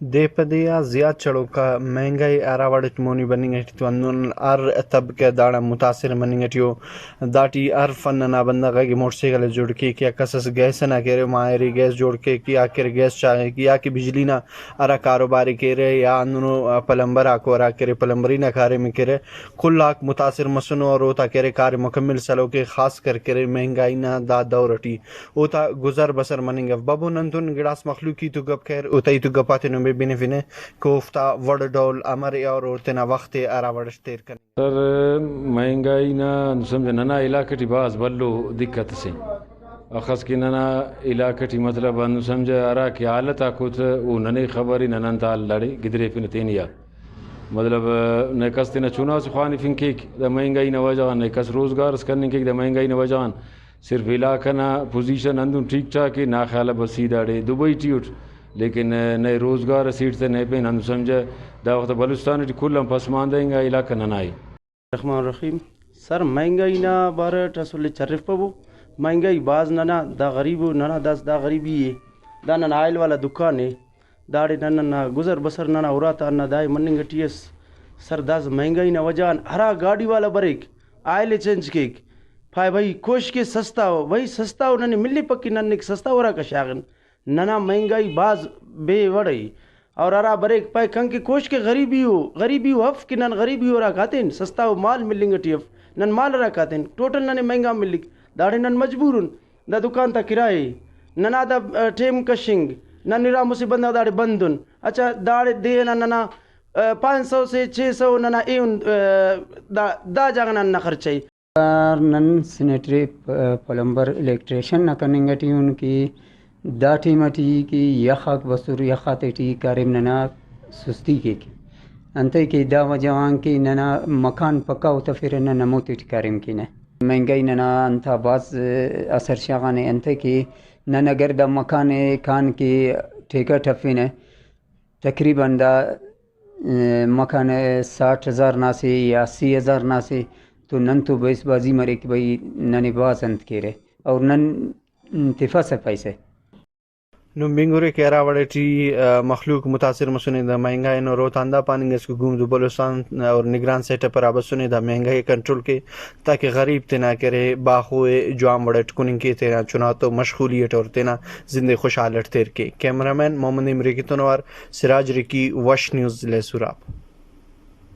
دے پدیا زیاد چڑو کا مہنگائی آراوڑت مونی بننگٹی تو اندون ار طبقہ داڑا متاثر مننگٹیو داٹی ار فن نا بندہ گی موٹر سائیکل جوڑ کے کیا کسس گیس نہ کرے ماہری گیس جوڑ کے کیا کر گیس چاہے کیا کہ بجلی نہ ارا کاروباری کرے یا اندونو پلمبر آکو ارا کرے پلمبری نہ کارے میں کرے کل لاک متاثر مسنو اور اوتا کرے کار مکمل سلو کے خاص کر کرے مہنگائی نہ دا دورٹی اوتا گزر بسر مننگ بابو ننتون گڑاس مخلوقی تو گپ خیر اوتای تو گپاتے نو بنے فنے کوفتا وڑ ڈول امر اور تینا وقت آرا وڑش تیر کن سر مہنگائی نا سمجھ ننا علاقہ ٹی باز بلو دقت سے اخص کی ننا علاقہ ٹی مطلب انو سمجھ ارا کی حالت آکوت او ننے خبری ننن تال لڑی گدرے پن تینیا مطلب نکس تینا چونا سے خوانی فن کیک دا مہنگائی نا وجہان نکس روزگار اس کرنے کیک دا مہنگائی نا وجہان صرف علاقہ نا پوزیشن اندون ٹھیک ٹھاک نا خیال بسی داڑے دبئی ٹیوٹ لیکن نئے روزگار سیٹ سے نئے پین ہم سمجھے دا وقت بلوچستان ٹی کلم پسماندہ گا علاقہ ننائی الرحمن الرحیم سر مہنگائی نا بارٹ رسول چرف پبو مہنگائی باز ننا دا غریبو ننا داس دا غریبی ہے دا ننا آئل والا دکان ہے داڑے ننا گزر بسر ننا اراتا ننا دائی مننگ ٹیس سر داس مہنگائی نا وجان ہرا گاڑی والا بریک آئل چینج کیک پھائے بھائی کوش کے سستا ہو وہی سستا ہو ننے ملی پکی ننے سستا ہو رہا کا شاغن ننا مہنگائی باز بے وڑی اور ارا بریک پائے کن کے کوش کے غریبی ہو ہف کہ نن غریبی ہو رہا کھاتے ہیں سستا ہو مال ملیں گٹی ہف نن مال رہا کھاتے ہیں ٹوٹل ننے مہنگا ملیں داڑے نن مجبورن دا دکان تا کرائے ننا دا ٹیم کشنگ نن را مصیبت نہ داڑے بندن اچھا داڑے دے ننا 500 سے 600 ننا ایون دا جاگنا نہ خرچائی نن سینیٹری پلمبر الیکٹریشن نہ کننگٹی ان کی دا ٹیمٹی کی یخاک بسور یخاتے ٹی کارم ننا سستی کے انتے کی دا وجوان کی ننا مکان پکا ہوتا پھر ننا موتی ٹی کارم کی نا مہنگائی ننا انتا باز اثر شاغانے انتے کی ننا گرد مکان کان کی ٹھیکہ ٹھفین تقریباً دا مکان 60,000 ناسے یا 80,000 ناسے تو نن تو بیس بازی مرے کہ بھئی ننے باز انت کیرے اور نن تفا سے پیسے نو بنگورے کے آراوڑے ٹی مخلوق متاثر مسنے دا مہنگائی نو روتاندہ پاننگ اس کو گوم دو بلوچستان اور نگران سیٹ پر آبسنے دا مہنگائی کنٹرول کے تاکہ غریب تینا کرے باخوے جوام وڑٹ کننگ کے تینا چناتو مشغولیت اور تینا زندے خوشحالت تیر کے کیمرامین محمد امریکی تنوار سراج رکی وش نیوز لے سوراب